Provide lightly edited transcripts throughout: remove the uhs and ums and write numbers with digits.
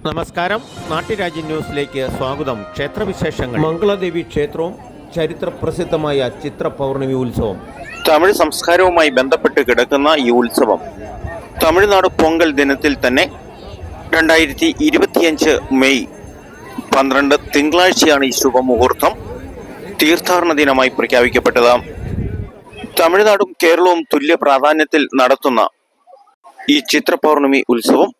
നമസ്കാരം, നാട്ടുരാജ്യ ന്യൂസിലേക്ക് സ്വാഗതം. ക്ഷേത്രവിശേഷങ്ങൾ. മംഗളദേവി ക്ഷേത്രവും ചരിത്രപ്രസിദ്ധമായ ചിത്ര പൗർണമി ഉത്സവം. തമിഴ് സംസ്കാരവുമായി ബന്ധപ്പെട്ട് കിടക്കുന്ന ഈ ഉത്സവം തമിഴ്നാട് പൊങ്കൽ ദിനത്തിൽ തന്നെ 2025 മെയ് 12 തിങ്കളാഴ്ചയാണ് ഈ ശുഭമുഹൂർത്തം തീർത്ഥാടന ദിനമായി പ്രഖ്യാപിക്കപ്പെട്ടത്. തമിഴ്നാടും കേരളവും തുല്യ പ്രാധാന്യത്തിൽ നടത്തുന്ന ഈ ചിത്ര പൗർണമി ഉത്സവം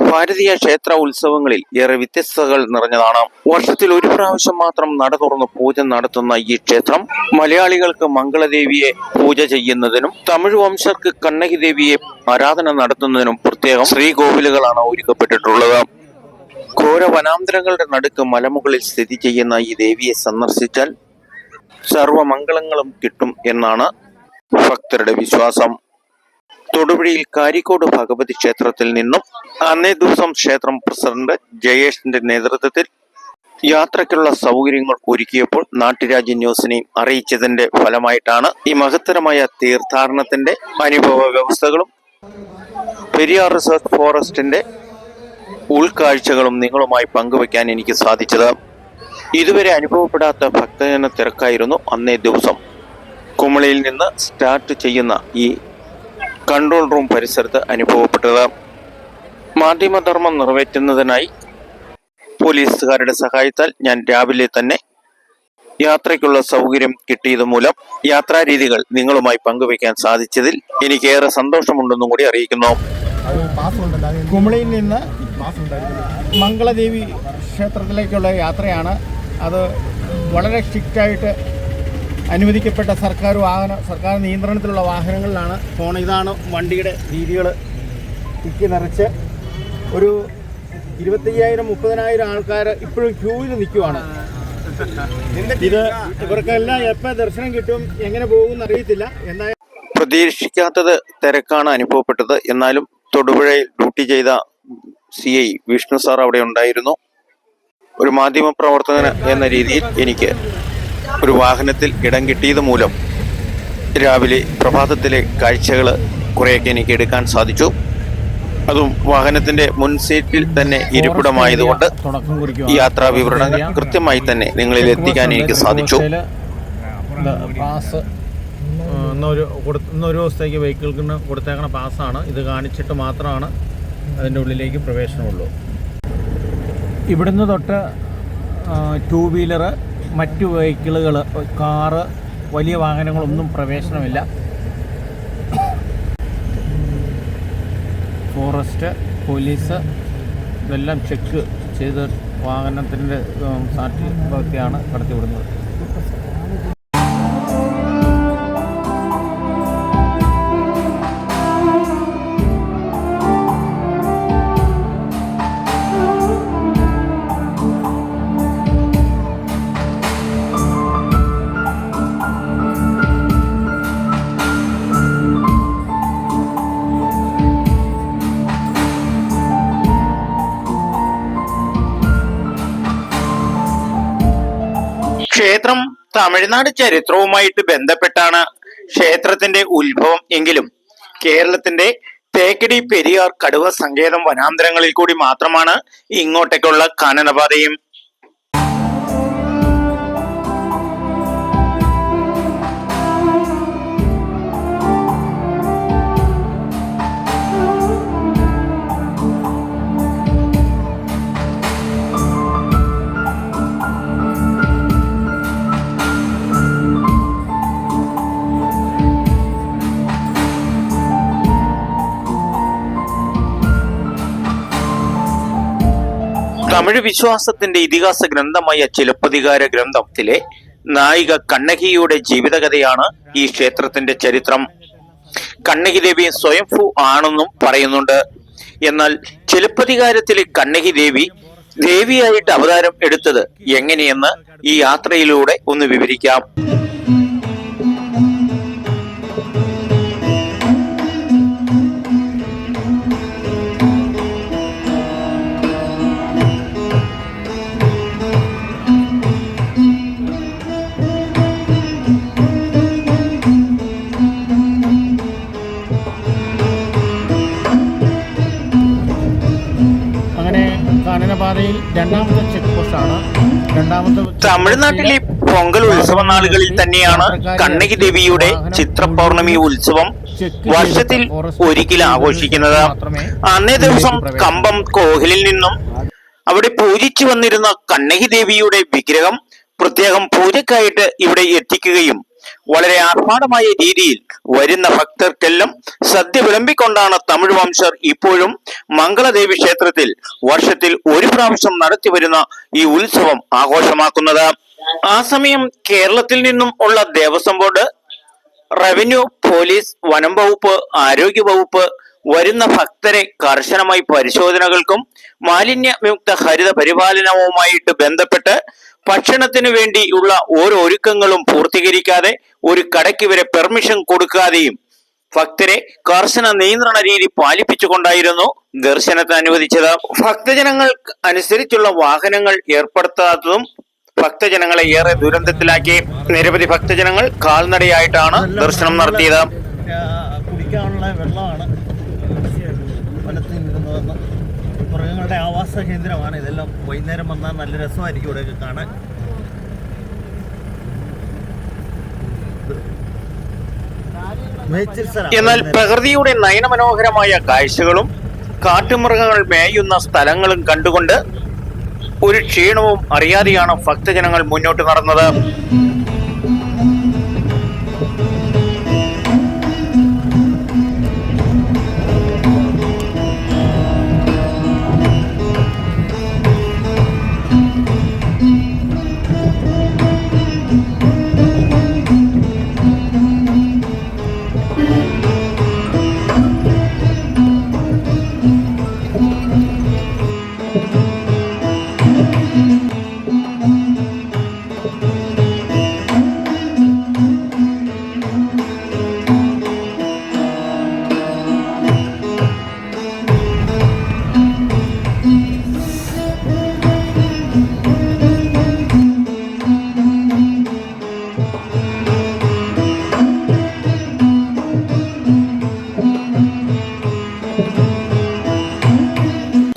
ഭാരതീയ ക്ഷേത്ര ഉത്സവങ്ങളിൽ ഏറെ വ്യത്യസ്തതകൾ നിറഞ്ഞതാണ്. വർഷത്തിൽ ഒരു പ്രാവശ്യം മാത്രം നട തുറന്ന് പൂജ നടത്തുന്ന ഈ ക്ഷേത്രം മലയാളികൾക്ക് മംഗളദേവിയെ പൂജ ചെയ്യുന്നതിനും തമിഴ് വംശർക്ക് കണ്ണകി ദേവിയെ ആരാധന നടത്തുന്നതിനും പ്രത്യേകം ശ്രീകോവിലുകളാണ് ഒരുക്കപ്പെട്ടിട്ടുള്ളത്. ഘോര വനാന്തരങ്ങളുടെ നടുക്ക് മലമുകളിൽ സ്ഥിതി ചെയ്യുന്ന ഈ ദേവിയെ സന്ദർശിച്ചാൽ സർവമംഗളങ്ങളും കിട്ടും എന്നാണ് ഭക്തരുടെ വിശ്വാസം. തൊടുപുഴയിൽ കാരിക്കോട് ഭഗവതി ക്ഷേത്രത്തിൽ നിന്നും അന്നേ ദിവസം ക്ഷേത്രം പ്രസിഡന്റ് ജയേഷിന്റെ നേതൃത്വത്തിൽ യാത്രയ്ക്കുള്ള സൗകര്യങ്ങൾ ഒരുക്കിയപ്പോൾ നാട്ടുരാജ്യ ന്യൂസിനെ അറിയിച്ചതിന്റെ ഫലമായിട്ടാണ് ഈ മഹത്തരമായ തീർത്ഥാടനത്തിന്റെ അനുഭവ വ്യവസ്ഥകളും പെരിയാർ റിസർച്ച് ഫോറസ്റ്റിന്റെ ഉൾക്കാഴ്ചകളും നിങ്ങളുമായി പങ്കുവയ്ക്കാൻ എനിക്ക് സാധിച്ചത്. ഇതുവരെ അനുഭവപ്പെടാത്ത ഭക്തജന തിരക്കായിരുന്നു അന്നേ ദിവസം കുമളിയിൽ നിന്ന് സ്റ്റാർട്ട് ചെയ്യുന്ന ഈ കൺട്രോൾ റൂം പരിസരത്ത് അനുഭവപ്പെട്ടത്. മാധ്യമധർമ്മം നിറവേറ്റുന്നതിനായി പോലീസുകാരുടെ സഹായത്താൽ ഞാൻ രാവിലെ തന്നെ യാത്രയ്ക്കുള്ള സൗകര്യം കിട്ടിയത് മൂലം യാത്രാരീതികൾ നിങ്ങളുമായി പങ്കുവയ്ക്കാൻ സാധിച്ചതിൽ എനിക്കേറെ സന്തോഷമുണ്ടെന്നും കൂടി അറിയിക്കുന്നു. കുമളിയിൽ നിന്ന് മംഗളദേവി ക്ഷേത്രത്തിലേക്കുള്ള യാത്രയാണ്. അത് വളരെ സ്ട്രിക്റ്റായിട്ട് അനുവദിക്കപ്പെട്ട സർക്കാർ നിയന്ത്രണത്തിലുള്ള വാഹനങ്ങളിലാണ് പോണത്. ഇതാണ് വണ്ടിയുടെ രീതികൾ. തിക്കി നിറച്ച് ഒരു 25,000-30,000 ആൾക്കാർ ഇപ്പോഴും ക്യൂവിൽ നിൽക്കുവാണ്. ഇത് ഇവർക്കെല്ലാം എപ്പോൾ ദർശനം കിട്ടും, എങ്ങനെ പോകുമെന്ന് അറിയത്തില്ല. എന്തായാലും പ്രതീക്ഷിക്കാത്തത് തിരക്കാണ് അനുഭവപ്പെട്ടത്. എന്നാലും തൊടുപുഴയിൽ ഡ്യൂട്ടി ചെയ്ത CI വിഷ്ണു സാർ അവിടെ ഉണ്ടായിരുന്നു. ഒരു മാധ്യമ പ്രവർത്തകൻ എന്ന രീതിയിൽ എനിക്ക് ഒരു വാഹനത്തിൽ ഇടം കിട്ടിയത് മൂലം രാവിലെ പ്രഭാതത്തിലെ കാഴ്ചകൾ കുറേയൊക്കെ എനിക്ക് എടുക്കാൻ സാധിച്ചു. അതും വാഹനത്തിന്റെ മുൻ സീറ്റിൽ തന്നെ ഇരിപ്പിടമായതുകൊണ്ട് യാത്രാ വിവരണങ്ങൾ കൃത്യമായി തന്നെ നിങ്ങളിൽ എത്തിക്കാൻ എനിക്ക് സാധിച്ചു. പാസ് ഇന്നൊരു ദിവസത്തേക്ക് വെഹിക്കിൾക്കിന് കൊടുത്തേക്കണ പാസ്സാണ്. ഇത് കാണിച്ചിട്ട് മാത്രമാണ് അതിൻ്റെ ഉള്ളിലേക്ക് പ്രവേശനമുള്ളൂ. ഇവിടുന്ന് തൊട്ട് 2 വീലർ, മറ്റു വെഹിക്കിളുകൾ, കാറ്, വലിയ വാഹനങ്ങളൊന്നും പ്രവേശനമില്ല. ഫോറസ്റ്റ്, പോലീസ് ഇതെല്ലാം ചെക്ക് ചെയ്ത് വാഹനത്തിൻ്റെ സാക്ഷ്യമാണ് കടത്തിവിടുന്നത്. ക്ഷേത്രം തമിഴ്നാട് ചരിത്രവുമായിട്ട് ബന്ധപ്പെട്ടാണ് ക്ഷേത്രത്തിന്റെ ഉത്ഭവം എങ്കിലും കേരളത്തിന്റെ തേക്കടി, പെരിയാർ, കടുവ സങ്കേതം വനാന്തരങ്ങളിൽ കൂടി മാത്രമാണ് ഇങ്ങോട്ടേക്കുള്ള കാനനപാതയും. തമിഴ് വിശ്വാസത്തിന്റെ ഇതിഹാസ ഗ്രന്ഥമായ ചിലപ്പതികാര ഗ്രന്ഥത്തിലെ നായിക കണ്ണകിയുടെ ജീവിതകഥയാണ് ഈ ക്ഷേത്രത്തിന്റെ ചരിത്രം. കണ്ണകി ദേവി സ്വയംഭൂ ആണെന്നും പറയുന്നുണ്ട്. എന്നാൽ ചിലപ്പതികാരത്തിലെ കണ്ണകി ദേവി ദേവിയായിട്ട് അവതാരം എടുത്തത് എങ്ങനെയെന്ന് ഈ യാത്രയിലൂടെ ഒന്ന് വിവരിക്കാം. കാനനപാതയിൽ രണ്ടാമത്തെ ചെക്ക് പോസ്റ്റാണ്. തമിഴ്നാട്ടിലെ പൊങ്കൽ ഉത്സവ നാളുകളിൽ തന്നെയാണ് കണ്ണകി ദേവിയുടെ ചിത്രപൗർണമി ഉത്സവം വർഷത്തിൽ ഒരിക്കൽ ആഘോഷിക്കുന്നത്. അന്നേ ദിവസം കമ്പം കോഹിലിൽ നിന്നും അവിടെ പൂജിച്ചു വന്നിരുന്ന കണ്ണകി ദേവിയുടെ വിഗ്രഹം പ്രത്യേകം പൂജക്കായിട്ട് ഇവിടെ എത്തിക്കുകയും വളരെ ആർഭാടമായ രീതിയിൽ വരുന്ന ഭക്തർക്കെല്ലാം സദ്യ വിളമ്പിക്കൊണ്ടാണ് തമിഴ് വംശർ ഇപ്പോഴും മംഗളദേവി ക്ഷേത്രത്തിൽ വർഷത്തിൽ ഒരു പ്രാവശ്യം നടത്തി വരുന്ന ഈ ഉത്സവം ആഘോഷമാക്കുന്നത്. ആ സമയം കേരളത്തിൽ നിന്നും ഉള്ള ദേവസ്വം ബോർഡ്, റവന്യൂ, പോലീസ്, വനം വകുപ്പ്, ആരോഗ്യ വകുപ്പ് വരുന്ന ഭക്തരെ കർശനമായി പരിശോധനകൾക്കും മാലിന്യമുക്ത ഹരിത പരിപാലനവുമായിട്ട് ബന്ധപ്പെട്ട് ഭക്ഷണത്തിന് വേണ്ടിയുള്ള ഓരോ ഒരുക്കങ്ങളും പൂർത്തീകരിക്കാതെ ഒരു കടയ്ക്ക് വരെ പെർമിഷൻ കൊടുക്കാതെയും ഭക്തരെ കർശന നിയന്ത്രണ രീതി പാലിപ്പിച്ചുകൊണ്ടായിരുന്നു ദർശനത്തിന് അനുവദിച്ചത്. ഭക്തജനങ്ങൾ അനുസരിച്ചുള്ള വാഹനങ്ങൾ ഏർപ്പെടുത്താത്തതും ഭക്തജനങ്ങളെ ഏറെ ദുരന്തത്തിലാക്കി. നിരവധി ഭക്തജനങ്ങൾ കാൽനടയായിട്ടാണ് ദർശനം നടത്തിയത്. കുടിക്കാനുള്ള വെള്ളമാണ് വനത്തിൽ നിന്നുവെന്ന് മൃഗങ്ങളുടെ ആവാസ കേന്ദ്രമാണ്. ഇതെല്ലാം വൈകുന്നേരം വന്നാൽ നല്ല രസമായിരിക്കും ഇവിടെയൊക്കെ കാണാൻ. എന്നാൽ പ്രകൃതിയുടെ നയനമനോഹരമായ കാഴ്ചകളും കാട്ടുമൃഗങ്ങൾ മേയുന്ന സ്ഥലങ്ങളും കണ്ടുകൊണ്ട് ഒരു ക്ഷീണവും അറിയാതെയാണ് ഭക്തജനങ്ങൾ മുന്നോട്ട് നടന്നത്.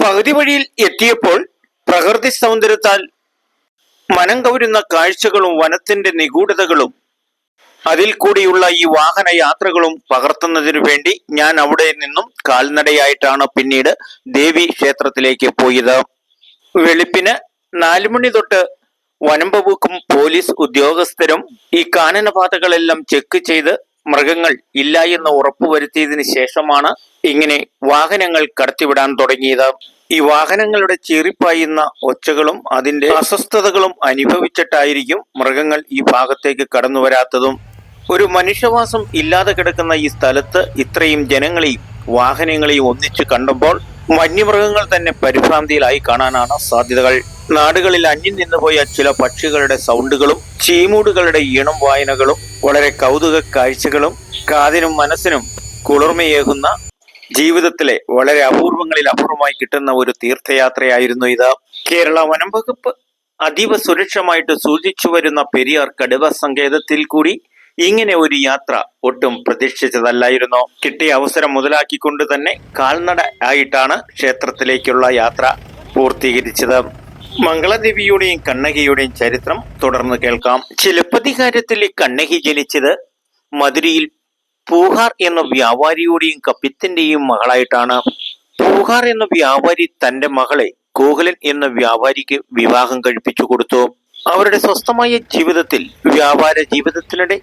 പകുതി വഴിയിൽ എത്തിയപ്പോൾ പ്രകൃതി സൗന്ദര്യത്താൽ മനം കവരുന്ന കാഴ്ചകളും വനത്തിന്റെ നിഗൂഢതകളും അതിൽ കൂടിയുള്ള ഈ വാഹന യാത്രകളും പകർത്തുന്നതിനു വേണ്ടി ഞാൻ അവിടെ നിന്നും കാൽനടയായിട്ടാണ് പിന്നീട് ദേവി ക്ഷേത്രത്തിലേക്ക് പോയത്. വെളുപ്പിന് 4 മണി തൊട്ട് വനം വകുപ്പും പോലീസ് ഉദ്യോഗസ്ഥരും ഈ കാനനപാതകളെല്ലാം ചെക്ക് ചെയ്ത് മൃഗങ്ങൾ ഇല്ല എന്ന് ഉറപ്പുവരുത്തിയതിനു ശേഷമാണ് ഇങ്ങനെ വാഹനങ്ങൾ കടത്തിവിടാൻ തുടങ്ങിയത്. ഈ വാഹനങ്ങളുടെ ചീറിപ്പായുന്ന ഒച്ചകളും അതിന്റെ അസ്വസ്ഥതകളും അനുഭവിച്ചിട്ടായിരിക്കും മൃഗങ്ങൾ ഈ ഭാഗത്തേക്ക് കടന്നു വരാത്തതും. ഒരു മനുഷ്യവാസം ഇല്ലാതെ കിടക്കുന്ന ഈ സ്ഥലത്ത് ഇത്രയും ജനങ്ങളെയും വാഹനങ്ങളെയും ഒന്നിച്ചു കണ്ടപ്പോൾ വന്യമൃഗങ്ങൾ തന്നെ പരിഭ്രാന്തിയിലായി കാണാനാണ് സാധ്യതകൾ. നാടുകളിൽ അന്യം നിന്നുപോയ ചില പക്ഷികളുടെ സൗണ്ടുകളും ചീമൂടുകളുടെ ഈണം വായനകളും വളരെ കൗതുക കാഴ്ചകളും കാതിനും മനസ്സിനും കുളിർമയേകുന്ന ജീവിതത്തിലെ വളരെ അപൂർവങ്ങളിൽ അപൂർവമായി കിട്ടുന്ന ഒരു തീർത്ഥയാത്രയായിരുന്നു ഇത്. കേരള വനം വകുപ്പ് അതീവ സുരക്ഷമായിട്ട് സൂക്ഷിച്ചു വരുന്ന പെരിയാർ കടുവ സങ്കേതത്തിൽ കൂടി ഇങ്ങനെ ഒരു യാത്ര ഒട്ടും പ്രതീക്ഷിച്ചതല്ലായിരുന്നു. കിട്ടിയ അവസരം മുതലാക്കിക്കൊണ്ട് തന്നെ കാൽനട ആയിട്ടാണ് ക്ഷേത്രത്തിലേക്കുള്ള യാത്ര പൂർത്തീകരിച്ചത്. മംഗളദേവിയുടെയും കണ്ണകിയുടെയും ചരിത്രം തുടർന്ന് കേൾക്കാം. ചിലപ്പതികാരത്തിലെ കണ്ണകി ജനിച്ചത് മധുരയിൽ പൂഹാർ എന്ന വ്യാപാരിയുടെയും കപ്പിത്തിന്റെയും മകളായിട്ടാണ്. പൂഹാർ എന്ന വ്യാപാരി തന്റെ മകളെ കോഹലൻ എന്ന വ്യാപാരിക്ക് വിവാഹം കഴിപ്പിച്ചു കൊടുത്തു. അവരുടെ സ്വസ്ഥമായ ജീവിതത്തിൽ വ്യാപാര ജീവിതത്തിനിടെ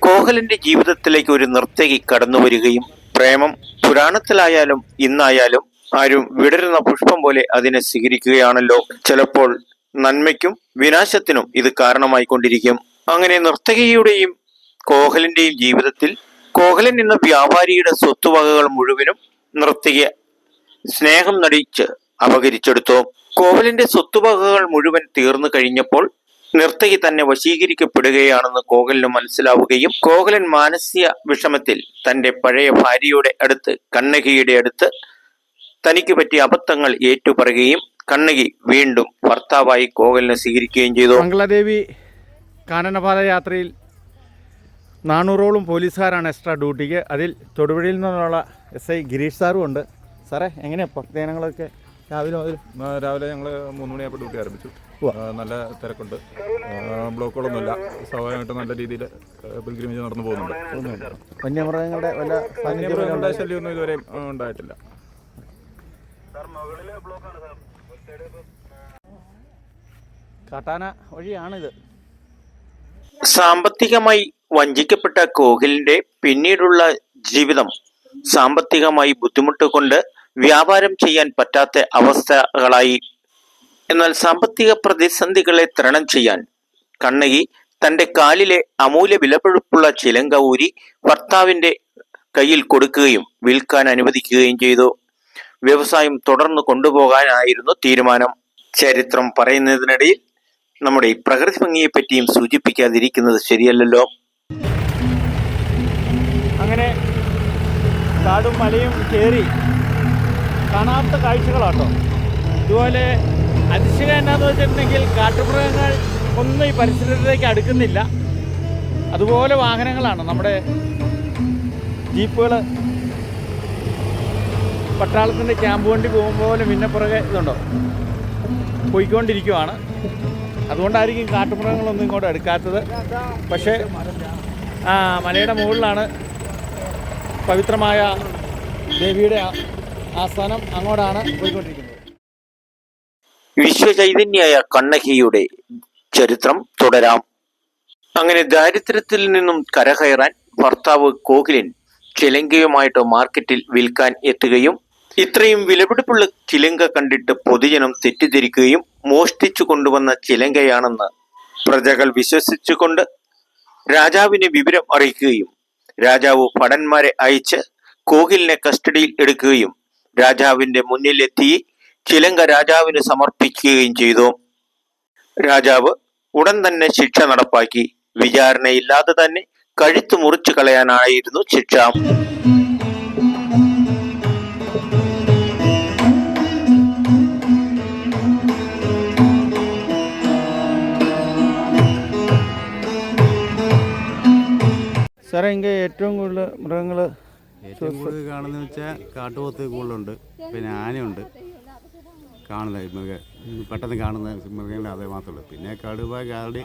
കോഹലന്റെ ജീവിതത്തിലേക്ക് ഒരു നർത്തകി കടന്നു വരികയും പ്രേമം പുരാണത്തിലായാലും ഇന്നായാലും ആരും വിടരുന്ന പുഷ്പം പോലെ അതിനെ സ്വീകരിക്കുകയാണല്ലോ. ചിലപ്പോൾ നന്മയ്ക്കും വിനാശത്തിനും ഇത് കാരണമായിക്കൊണ്ടിരിക്കും. അങ്ങനെ നർത്തകിയുടെയും കോഹലന്റെയും ജീവിതത്തിൽ കോഹലൻ എന്ന വ്യാപാരിയുടെ സ്വത്തുവകകൾ മുഴുവനും നർത്തകിയെ സ്നേഹം നടിച്ച് അപഹരിച്ചെടുത്തു. കോഹലന്റെ സ്വത്തുവകകൾ മുഴുവൻ തീർന്നു കഴിഞ്ഞപ്പോൾ നർത്തകി തന്നെ വശീകരിക്കപ്പെടുകയാണെന്ന് കോഹലന് മനസ്സിലാവുകയും കോഹലൻ മാനസിക വിഷമത്തിൽ തന്റെ പഴയ ഭാര്യയുടെ അടുത്ത് കണ്ണകിയുടെ അടുത്ത് തനിക്ക് പറ്റിയ അബദ്ധങ്ങൾ ഏറ്റുപറയുകയും കണ്ണകി വീണ്ടും ഭർത്താവായി കോഹലിനെ സ്വീകരിക്കുകയും ചെയ്തു. മംഗളദേവി കാനനപാത യാത്രയിൽ 400ഓളം പോലീസുകാരാണ് എക്സ്ട്രാ ഡ്യൂട്ടിക്ക്. അതിൽ തൊടുപുഴയിൽ നിന്നുള്ള SI ഗിരീഷ് സാറും ഉണ്ട്. സാറേ, എങ്ങനെയാണ് ഭക്തജനങ്ങളൊക്കെ രാവിലെ ഞങ്ങൾ 3 മണിയായപ്പോൾ ഡ്യൂട്ടി ആരംഭിച്ചു. നല്ല തിരക്കുണ്ട്, ബ്ലോക്കുകളൊന്നുമില്ല. സ്വാഭാവികമായിട്ട് നല്ല രീതിയിൽ പിൽഗ്രിമേജ് നടന്നു പോകുന്നുണ്ട്. വന്യമൃഗങ്ങളുടെ ശല്യമൊന്നും ഇതുവരെ ഉണ്ടായിട്ടില്ല. കാട്ടാന വഴിയാണിത്. സാമ്പത്തികമായി വഞ്ചിക്കപ്പെട്ട കോഹിലിന്റെ പിന്നീടുള്ള ജീവിതം സാമ്പത്തികമായി ബുദ്ധിമുട്ട് കൊണ്ട് വ്യാപാരം ചെയ്യാൻ പറ്റാത്ത അവസ്ഥകളായി. എന്നാൽ സാമ്പത്തിക പ്രതിസന്ധികളെ തരണം ചെയ്യാൻ കണ്ണകി തന്റെ കാലിലെ അമൂല്യ വിലപിടിപ്പുള്ള ചിലങ്ക ഊരി ഭർത്താവിന്റെ കയ്യിൽ കൊടുക്കുകയും വിൽക്കാൻ അനുവദിക്കുകയും ചെയ്തു. വ്യവസായം തുടർന്ന് കൊണ്ടുപോകാനായിരുന്നു തീരുമാനം. ചരിത്രം പറയുന്നതിനിടയിൽ നമ്മുടെ ഈ പ്രകൃതി ഭംഗിയെ പറ്റിയും സൂചിപ്പിക്കാതിരിക്കുന്നത് ശരിയല്ലല്ലോ. അങ്ങനെ കാടും മലയും കയറി കാണാത്ത കാഴ്ചകളാട്ടോ. ഇതുപോലെ അതിശയം എന്നാന്ന് വെച്ചിട്ടുണ്ടെങ്കിൽ കാട്ടുമൃഗങ്ങൾ ഒന്നും ഈ പരിസരത്തേക്ക് അടുക്കുന്നില്ല. അതുപോലെ വാഹനങ്ങളാണ്, നമ്മുടെ ജീപ്പുകൾ പട്ടാളത്തിൻ്റെ ക്യാമ്പ് വണ്ടി പോകുമ്പോൾ മിന്നപ്പുറകെ ഇതുണ്ടോ പോയിക്കൊണ്ടിരിക്കുവാണ്. അതുകൊണ്ടായിരിക്കും കാട്ടുമൃഗങ്ങളൊന്നും ഇങ്ങോട്ട് അടുക്കാത്തത്. പക്ഷേ മലയുടെ മുകളിലാണ് പവിത്രമായ ദേവിയുടെ ആസ്ഥാനം, അങ്ങോട്ടാണ് പോയിക്കൊണ്ടിരിക്കുന്നത്. വിശ്വചൈതന്യായ കണ്ണകിയുടെ ചരിത്രം തുടരാം. അങ്ങനെ ദാരിദ്ര്യത്തിൽ നിന്നും കരകയറാൻ ഭർത്താവ് കോകിലൻ ചിലങ്കയുമായിട്ട് മാർക്കറ്റിൽ വിൽക്കാൻ എത്തുകയും ഇത്രയും വിലപിടിപ്പുള്ള ചിലങ്ക കണ്ടിട്ട് പൊതുജനം തെറ്റിദ്ധരിക്കുകയും മോഷ്ടിച്ചു കൊണ്ടുവന്ന ചിലങ്കയാണെന്ന് പ്രജകൾ വിശ്വസിച്ചുകൊണ്ട് രാജാവിനെ വിവരം അറിയിക്കുകയും രാജാവ് ഭടന്മാരെ അയച്ച് കോകിലിനെ കസ്റ്റഡിയിൽ എടുക്കുകയും രാജാവിന്റെ മുന്നിലെത്തി ചിലങ്ക രാജാവിന് സമർപ്പിക്കുകയും ചെയ്തു. രാജാവ് ഉടൻ തന്നെ ശിക്ഷ നടപ്പാക്കി. വിചാരണയില്ലാതെ തന്നെ കഴുത്ത് മുറിച്ചു കളയാനായിരുന്നു ശിക്ഷ. സാറേ, ഇങ്ങനെ ഏറ്റവും കൂടുതൽ മൃഗങ്ങൾ കാണുന്നത് വെച്ചാൽ കാട്ടുപോത്ത് കൂടുതലുണ്ട്, പിന്നെ ആനയുണ്ട്. പെട്ടെന്ന് കാണുന്ന മൃഗങ്ങൾ അതേ മാത്രമേ ഉള്ളൂ. പിന്നെ കടുവ, കാടി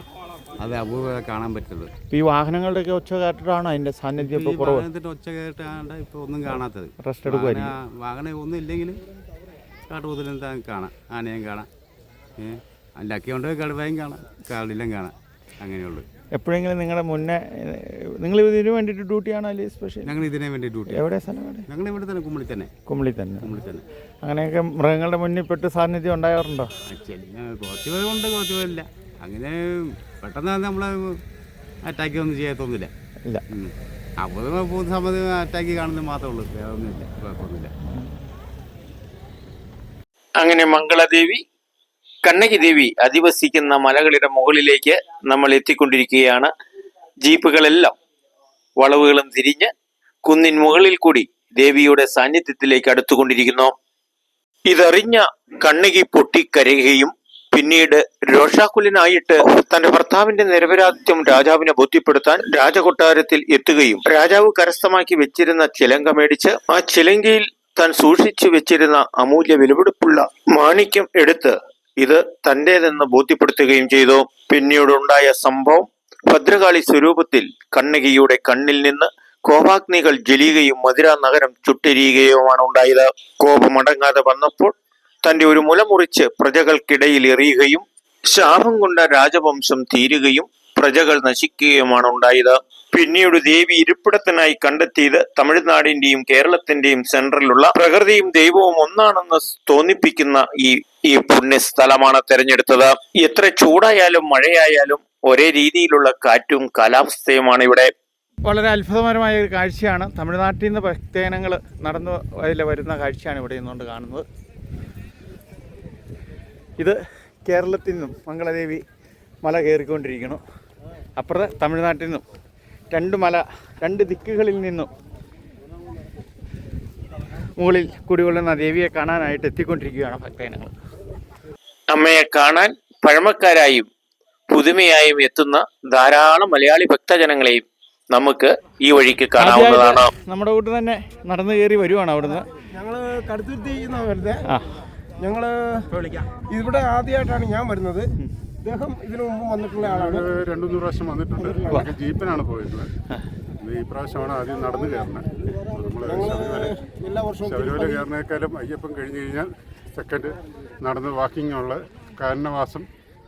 അത് അപൂർവം കാണാൻ പറ്റുള്ളൂ. ഈ വാഹനങ്ങളുടെയൊക്കെ ഒച്ച കേട്ടിട്ടാണ് അതിൻ്റെ സാന്നിധ്യം ഇപ്പോൾ കുറവ്. വാഹനത്തിൻ്റെ ഒച്ച കേട്ടാണ് ഇപ്പോൾ ഒന്നും കാണാത്തത്. റെസ്റ്റ് എടുക്കുമായിരിക്കും. വാഹനം ഒന്നും ഇല്ലെങ്കിൽ കാട്ടുപോത്തിലും കാണാം, ആനയും കാണാം, ലക്കിയുണ്ട് കടുവയും കാണാം, കാടിലും കാണാം. അങ്ങനെയുള്ളൂ. എപ്പോഴെങ്കിലും നിങ്ങളുടെ മുന്നേ നിങ്ങൾ ഇതിനു വേണ്ടിയിട്ട് ഡ്യൂട്ടിയാണോ അല്ലെങ്കിൽ സ്പെഷ്യൽ? ഞങ്ങൾ ഇതിനു വേണ്ടി ഡ്യൂട്ടി. എവിടെ സ്ഥലം? ഞങ്ങൾ ഇവിടെ തന്നെ, കുമ്പളി തന്നെ. കുമ്പളി തന്നെ. അങ്ങനെയൊക്കെ മൃഗങ്ങളുടെ മുന്നിൽ പെട്ട് സാന്നിധ്യം ഉണ്ടാകാറുണ്ടോ? കുറച്ച് പേരുണ്ട്, കുറച്ച് പേരില്ല. അങ്ങനെ പെട്ടെന്ന് നമ്മൾ അറ്റാക്ക് ഒന്നും ചെയ്യത്തൊന്നുമില്ല. ഇല്ല. അപ്പോൾ പോകുന്ന സമയത്ത് അറ്റാക്ക് കാണുന്നത് മാത്രമേ ഉള്ളൂ, വേറെ ഒന്നുമില്ല, കുഴപ്പമൊന്നുമില്ല. അങ്ങനെ മംഗളദേവി, കണ്ണകി ദേവി അധിവസിക്കുന്ന മലകളുടെ മുകളിലേക്ക് നമ്മൾ എത്തിക്കൊണ്ടിരിക്കുകയാണ്. ജീപ്പുകളെല്ലാം വളവുകളും തിരിഞ്ഞ് കുന്നിൻ മുകളിൽ കൂടി ദേവിയുടെ സാന്നിധ്യത്തിലേക്ക് അടുത്തുകൊണ്ടിരിക്കുന്നു. ഇതറിഞ്ഞ കണ്ണകി പൊട്ടിക്കരയുകയും പിന്നീട് രോഷാകുലനായിട്ട് തന്റെ ഭർത്താവിന്റെ നിരപരാധിത്വം രാജാവിനെ ബോധ്യപ്പെടുത്താൻ രാജകൊട്ടാരത്തിൽ എത്തുകയും രാജാവ് കരസ്ഥമാക്കി വെച്ചിരുന്ന ചിലങ്ക മേടിച്ച് ആ ചിലങ്കയിൽ താൻ സൂക്ഷിച്ചു വെച്ചിരുന്ന അമൂല്യ വിലപിടിപ്പുള്ള മാണിക്യം എടുത്ത് ഇത് തന്റേതെന്ന് ബോധ്യപ്പെടുത്തുകയും ചെയ്തു. പിന്നീടുണ്ടായ സംഭവം ഭദ്രകാളി സ്വരൂപത്തിൽ കണ്ണകിയുടെ കണ്ണിൽ നിന്ന് കോപാഗ്നികൾ ജ്വലിയുകയും മധുര നഗരം ചുട്ടെരിയുകയുമാണ് ഉണ്ടായത്. കോപമടങ്ങാതെ വന്നപ്പോൾ തന്റെ ഒരു മുല മുറിച്ച് പ്രജകൾക്കിടയിൽ എറിയുകയും ശാപം കൊണ്ട രാജവംശം തീരുകയും പ്രജകൾ നശിക്കുകയുമാണ് ഉണ്ടായത്. പിന്നീട് ദേവി ഇരിപ്പിടത്തിനായി കണ്ടെത്തിയത് തമിഴ്നാടിന്റെയും കേരളത്തിന്റെയും സെൻട്രലുള്ള പ്രകൃതിയും ദൈവവും ഒന്നാണെന്ന് തോന്നിപ്പിക്കുന്ന ഈ പുണ്യസ്ഥലമാണ് തെരഞ്ഞെടുത്തത്. എത്ര ചൂടായാലും മഴയായാലും ഒരേ രീതിയിലുള്ള കാറ്റും കാലാവസ്ഥയുമാണ് ഇവിടെ. വളരെ അത്ഭുതകരമായ ഒരു കാഴ്ചയാണ്. തമിഴ്നാട്ടിൽ നിന്ന് ഭക്തജനങ്ങൾ നടന്നു വരുന്ന കാഴ്ചയാണ് ഇവിടെ നിന്നുകൊണ്ട് കാണുന്നത്. ഇത് കേരളത്തിൽ നിന്നും മംഗളദേവി മല കയറിക്കൊണ്ടിരിക്കുന്നു. അപ്പുറത്ത് തമിഴ്നാട്ടിൽ നിന്നും രണ്ട് ദിക്കുകളിൽ നിന്നും മുകളിൽ കുടികൊള്ളുന്ന ദേവിയെ കാണാനായിട്ട് എത്തിക്കൊണ്ടിരിക്കുകയാണ് ഭക്തജനങ്ങൾ. അമ്മയെ കാണാൻ പഴമക്കാരായും പുതുമയായും എത്തുന്ന ധാരാളം മലയാളി ഭക്തജനങ്ങളെയും നമുക്ക് ഈ വഴിക്ക് കാണാവുന്നതാണ്. നമ്മുടെ കൂട്ട് തന്നെ നടന്നു കയറി വരുവാണ് അവിടുന്ന്. ഞങ്ങൾ കടുത്തുരുത്തി വരുന്നത്. ഞങ്ങൾ ഇവിടെ ആദ്യമായിട്ടാണ് ഞാൻ വരുന്നത്. ഇദ്ദേഹം ഇതിനു മുമ്പ് വന്നിട്ടുള്ള ആളാണ്. 2-3 പ്രാവശ്യം വന്നിട്ടുണ്ട്. ഞങ്ങൾക്ക് ജീപ്പിനാണ് പോയിട്ടുള്ളത്. ഈ പ്രാവശ്യമാണ് ആദ്യം നടന്നു കയറുന്നത്. എല്ലാ വർഷവും ശബരിമല കയറുന്നേക്കാളും അയ്യപ്പൻ കഴിഞ്ഞ് കഴിഞ്ഞാൽ സെക്കൻഡ് നടന്ന് വാക്കിംഗ് ഉള്ള കാരണവാസം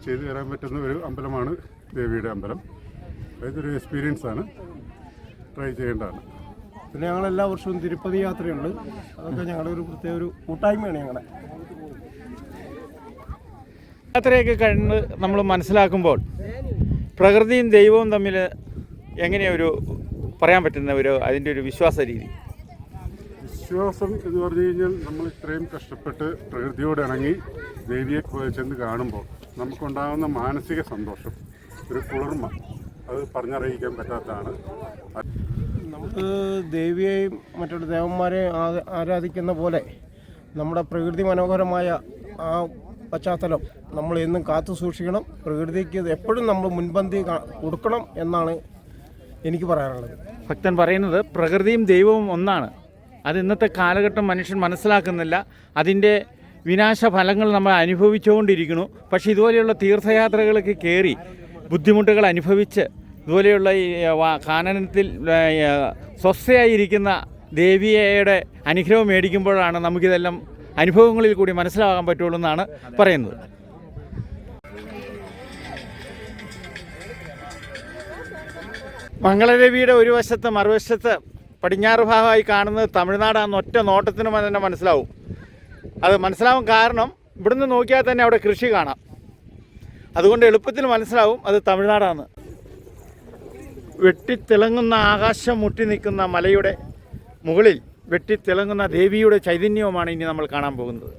ചെയ്തു തരാൻ പറ്റുന്ന ഒരു അമ്പലമാണ് ദേവിയുടെ അമ്പലം. അതൊരു എക്സ്പീരിയൻസ് ആണ്, ട്രൈ ചെയ്യേണ്ടതാണ്. പിന്നെ ഞങ്ങൾ എല്ലാ വർഷവും തിരുപ്പതി യാത്രയുണ്ട്. അതൊക്കെ ഞങ്ങളുടെ ഒരു പ്രത്യേക ഒരു കൂട്ടായ്മയാണ് ഞങ്ങളുടെ. യാത്രയൊക്കെ കണ്ട് നമ്മൾ മനസ്സിലാക്കുമ്പോൾ പ്രകൃതിയും ദൈവവും തമ്മിൽ എങ്ങനെയൊരു പറയാൻ പറ്റുന്ന അതിൻ്റെ ഒരു വിശ്വാസ രീതി? വിശ്വാസം എന്ന് പറഞ്ഞു കഴിഞ്ഞാൽ നമ്മൾ ഇത്രയും കഷ്ടപ്പെട്ട് പ്രകൃതിയോട് ഇണങ്ങി ദേവിയെ ചെന്ന് കാണുമ്പോൾ നമുക്കുണ്ടാകുന്ന മാനസിക സന്തോഷം, ഒരു കുളിർമ, അത് പറഞ്ഞറിയിക്കാൻ പറ്റാത്തതാണ്. നമുക്ക് ദേവിയെയും മറ്റുള്ള ദേവന്മാരെയും ആരാധിക്കുന്ന പോലെ നമ്മുടെ പ്രകൃതി മനോഹരമായ ആ പശ്ചാത്തലം നമ്മൾ എന്നും കാത്തു സൂക്ഷിക്കണം. പ്രകൃതിക്ക് എപ്പോഴും നമ്മൾ മുൻപന്തി കൊടുക്കണം എന്നാണ് എനിക്ക് പറയാനുള്ളത്. ഭക്തൻ പറയുന്നത് പ്രകൃതിയും ദൈവവും ഒന്നാണ്. അത് ഇന്നത്തെ കാലഘട്ടം മനുഷ്യൻ മനസ്സിലാക്കുന്നില്ല. അതിൻ്റെ വിനാശഫലങ്ങൾ നമ്മൾ അനുഭവിച്ചുകൊണ്ടിരിക്കുന്നു. പക്ഷേ ഇതുപോലെയുള്ള തീർത്ഥയാത്രകളൊക്കെ കയറി ബുദ്ധിമുട്ടുകൾ അനുഭവിച്ച് ഇതുപോലെയുള്ള ഈ കാനനത്തിൽ സ്വസ്ഥയായിരിക്കുന്ന ദേവിയുടെ അനുഗ്രഹം മേടിക്കുമ്പോഴാണ് നമുക്കിതെല്ലാം അനുഭവങ്ങളിൽ കൂടി മനസ്സിലാകാൻ പറ്റുള്ളൂ എന്നാണ് പറയുന്നത്. മംഗളദേവിയുടെ ഒരു വശത്ത് മറുവശത്ത് പടിഞ്ഞാറ് ഭാഗമായി കാണുന്നത് തമിഴ്നാടാണെന്ന് ഒറ്റ നോട്ടത്തിന് തന്നെ മനസ്സിലാവും. അത് മനസ്സിലാവും കാരണം ഇവിടുന്ന് നോക്കിയാൽ തന്നെ അവിടെ കൃഷി കാണാം. അതുകൊണ്ട് എളുപ്പത്തിൽ മനസ്സിലാവും അത് തമിഴ്നാടാണ്. വെട്ടിത്തിളങ്ങുന്ന ആകാശം മുട്ടി നിൽക്കുന്ന മലയുടെ മുകളിൽ വെട്ടിത്തിളങ്ങുന്ന ദേവിയുടെ ചൈതന്യവുമാണ് ഇനി നമ്മൾ കാണാൻ പോകുന്നത്.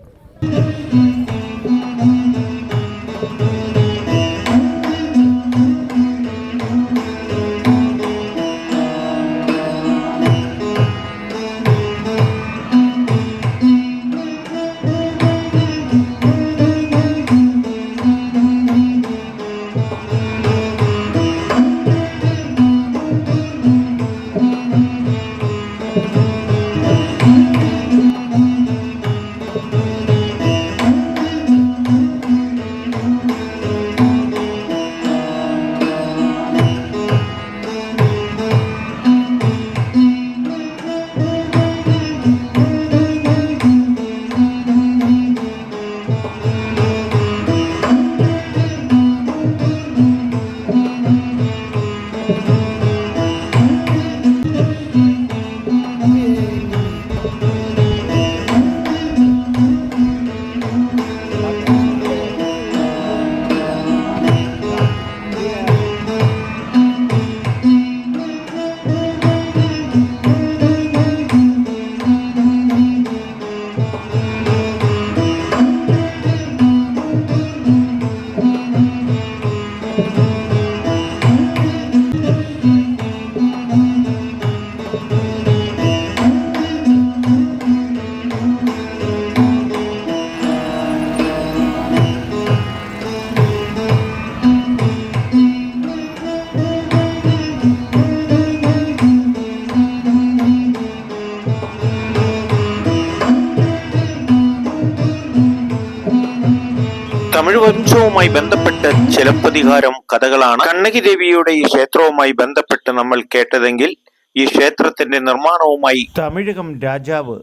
തമിഴ് വംശവുമായി ബന്ധപ്പെട്ട് ചിലപ്പതികാരം കഥകളാണ് കണ്ണകി ദേവിയുടെ ഈ ക്ഷേത്രവുമായി ബന്ധപ്പെട്ട് നമ്മൾ കേട്ടതെങ്കിൽ ഈ ക്ഷേത്രത്തിന്റെ നിർമ്മാണവുമായി തമിഴകം രാജാവ്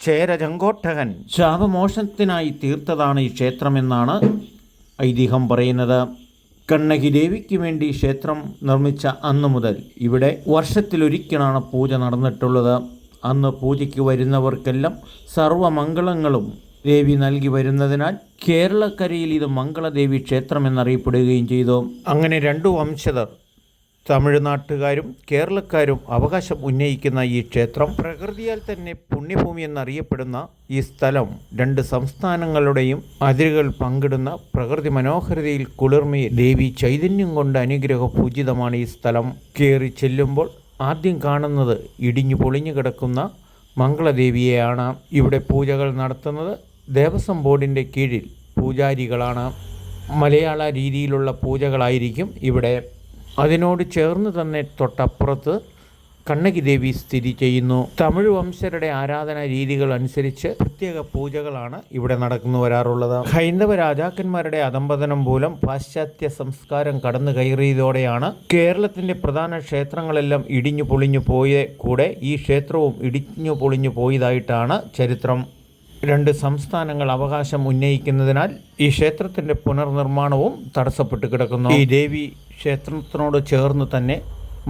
ചേരചങ്കോട്ടകൻ ശാപമോഷണത്തിനായി തീർത്തതാണ് ഈ ക്ഷേത്രമെന്നാണ് ഐതിഹ്യം പറയുന്നത്. കണ്ണകി ദേവിക്ക് വേണ്ടി ക്ഷേത്രം നിർമ്മിച്ച അന്നു മുതൽ ഇവിടെ വർഷത്തിലൊരിക്കലാണ് പൂജ നടന്നിട്ടുള്ളത്. അന്ന് പൂജയ്ക്ക് വരുന്നവർക്കെല്ലാം സർവമംഗളങ്ങളും ദേവി നൽകി വരുന്നതിനാൽ കേരളക്കരയിൽ ഇത് മംഗളദേവി ക്ഷേത്രം എന്നറിയപ്പെടുകയും ചെയ്തു. അങ്ങനെ രണ്ടു വംശജർ തമിഴ്നാട്ടുകാരും കേരളക്കാരും അവകാശം ഉന്നയിക്കുന്ന ഈ ക്ഷേത്രം പ്രകൃതിയാൽ തന്നെ പുണ്യഭൂമി എന്നറിയപ്പെടുന്ന ഈ സ്ഥലം രണ്ട് സംസ്ഥാനങ്ങളുടെയും അതിരുകൾ പങ്കിടുന്ന പ്രകൃതി മനോഹരതയിൽ കുളിർമയിൽ ദേവി ചൈതന്യം കൊണ്ട് അനുഗ്രഹ പൂജിതമാണ് ഈ സ്ഥലം. കയറി ചെല്ലുമ്പോൾ ആദ്യം കാണുന്നത് ഇടിഞ്ഞു പൊളിഞ്ഞു കിടക്കുന്ന മംഗളദേവിയെയാണ്. ഇവിടെ പൂജകൾ നടത്തുന്നത് ദേവസ്വം ബോർഡിൻ്റെ കീഴിൽ പൂജാരികളാണ്. മലയാള രീതിയിലുള്ള പൂജകളായിരിക്കും ഇവിടെ. അതിനോട് ചേർന്ന് തന്നെ തൊട്ടപ്പുറത്ത് കണ്ണകി ദേവി സ്ഥിതി ചെയ്യുന്നു. തമിഴ് വംശരുടെ ആരാധനാ രീതികൾ അനുസരിച്ച് പ്രത്യേക പൂജകളാണ് ഇവിടെ നടക്കുന്നു വരാറുള്ളത്. ഹൈന്ദവ രാജാക്കന്മാരുടെ അധംപതനം മൂലം പാശ്ചാത്യ സംസ്കാരം കടന്നു കയറിയതോടെയാണ് കേരളത്തിന്റെ പ്രധാന ക്ഷേത്രങ്ങളെല്ലാം ഇടിഞ്ഞു പൊളിഞ്ഞു പോയ കൂടെ ഈ ക്ഷേത്രവും ഇടിഞ്ഞു പൊളിഞ്ഞു പോയതായിട്ടാണ് ചരിത്രം. 2 സംസ്ഥാനങ്ങൾ അവകാശം ഉന്നയിക്കുന്നതിനാൽ ഈ ക്ഷേത്രത്തിന്റെ പുനർനിർമ്മാണവും തടസ്സപ്പെട്ട് കിടക്കുന്നു. ഈ ദേവി ക്ഷേത്രത്തിനോട് ചേർന്ന് തന്നെ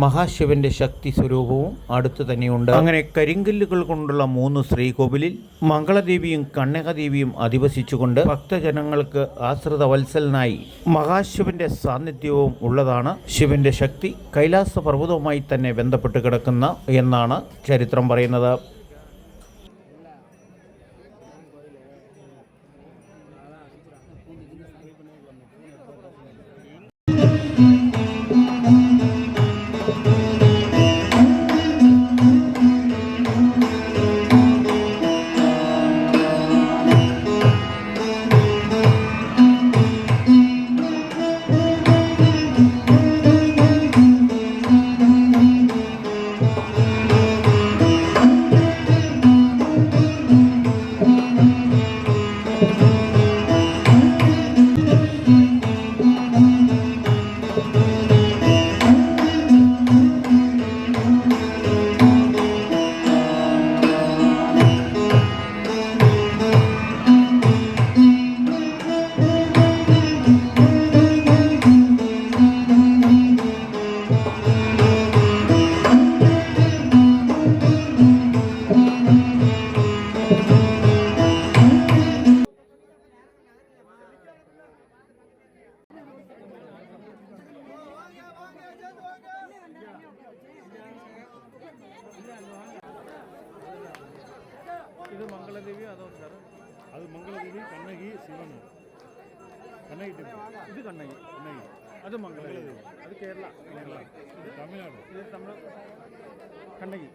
മഹാശിവന്റെ ശക്തി സ്വരൂപവും അടുത്ത് തന്നെയുണ്ട്. അങ്ങനെ കരിങ്കല്ലുകൾ കൊണ്ടുള്ള 3 ശ്രീകോവിലിൽ മംഗളദേവിയും കന്യകാദേവിയും അധിവസിച്ചുകൊണ്ട് ഭക്തജനങ്ങൾക്ക് ആശ്രിത വത്സലനായി മഹാശിവന്റെ സാന്നിധ്യവും ഉള്ളതാണ്. ശിവന്റെ ശക്തി കൈലാസ പർവ്വതവുമായി തന്നെ ബന്ധപ്പെട്ട് കിടക്കുന്ന എന്നാണ് ചരിത്രം പറയുന്നത്. ഇത് മംഗളദേവി അതോ സാർ? അത് മംഗളദേവി, കണ്ണകി, ശിവൻ. കണ്ണകി ഇത് കണ്ണകി, അത് മംഗളദേവി, അത് കേരള, ഇത് തമിഴ്നാട്, ഇത് തമിഴ്. കണ്ണകി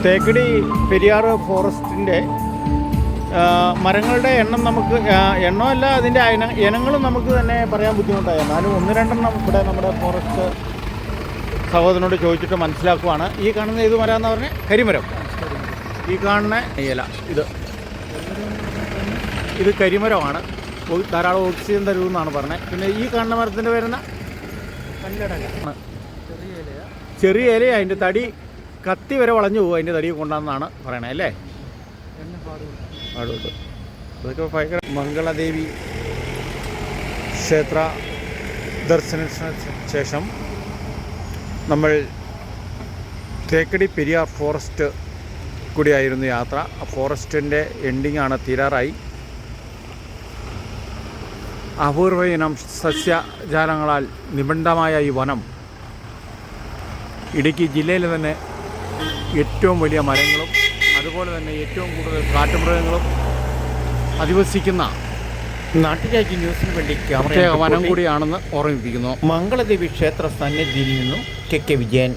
തേക്കടി പെരിയാർ ഫോറസ്റ്റിൻ്റെ മരങ്ങളുടെ എണ്ണം നമുക്ക് എണ്ണമല്ല അതിൻ്റെ ഇനങ്ങളും നമുക്ക് തന്നെ പറയാൻ ബുദ്ധിമുട്ടായി. എന്നാലും 1-2 ഇവിടെ നമ്മുടെ ഫോറസ്റ്റ് സഹോദരനോട് ചോദിച്ചിട്ട് മനസ്സിലാക്കുവാണ്. ഈ കാണുന്ന ഏത് മരം എന്ന് പറഞ്ഞാൽ കരിമരം. ഈ കാണുന്ന ഇല ഇത് കരിമരമാണ്. ധാരാളം ഓക്സിജൻ തരുമെന്നാണ് പറഞ്ഞത്. പിന്നെ ഈ കാണുന്ന മരത്തിൻ്റെ വരുന്ന ചെറിയ ഇല, അതിൻ്റെ തടി കത്തി വരെ വളഞ്ഞു പോകും അതിൻ്റെ തടി കൊണ്ടാണെന്നാണ് പറയണത് അല്ലേ? പാടുണ്ട്. അതൊക്കെ ഭയങ്കര. മംഗളദേവി ക്ഷേത്ര ദർശനത്തിന് ശേഷം നമ്മൾ തേക്കടി പെരിയാർ ഫോറസ്റ്റ് കൂടിയായിരുന്നു യാത്ര. ആ ഫോറസ്റ്റിൻ്റെ എൻഡിങ് ആണ്, തീരാറായി. അപൂർവ ഇനം സസ്യജാലങ്ങളാൽ നിബിഡമായ ഈ വനം ഇടുക്കി ജില്ലയിൽ തന്നെ ഏറ്റവും വലിയ മരങ്ങളും അതുപോലെ തന്നെ ഏറ്റവും കൂടുതൽ കാട്ടുമൃഗങ്ങളും അധിവസിക്കുന്ന നാട്ടുരാജ്യ ന്യൂസിന് വേണ്ടി പ്രത്യേക വനം കൂടിയാണെന്ന് ഓർമ്മിപ്പിക്കുന്നു. മംഗളദേവി ക്ഷേത്ര സന്നിധിയിൽ നിന്നും കെ വിജയൻ.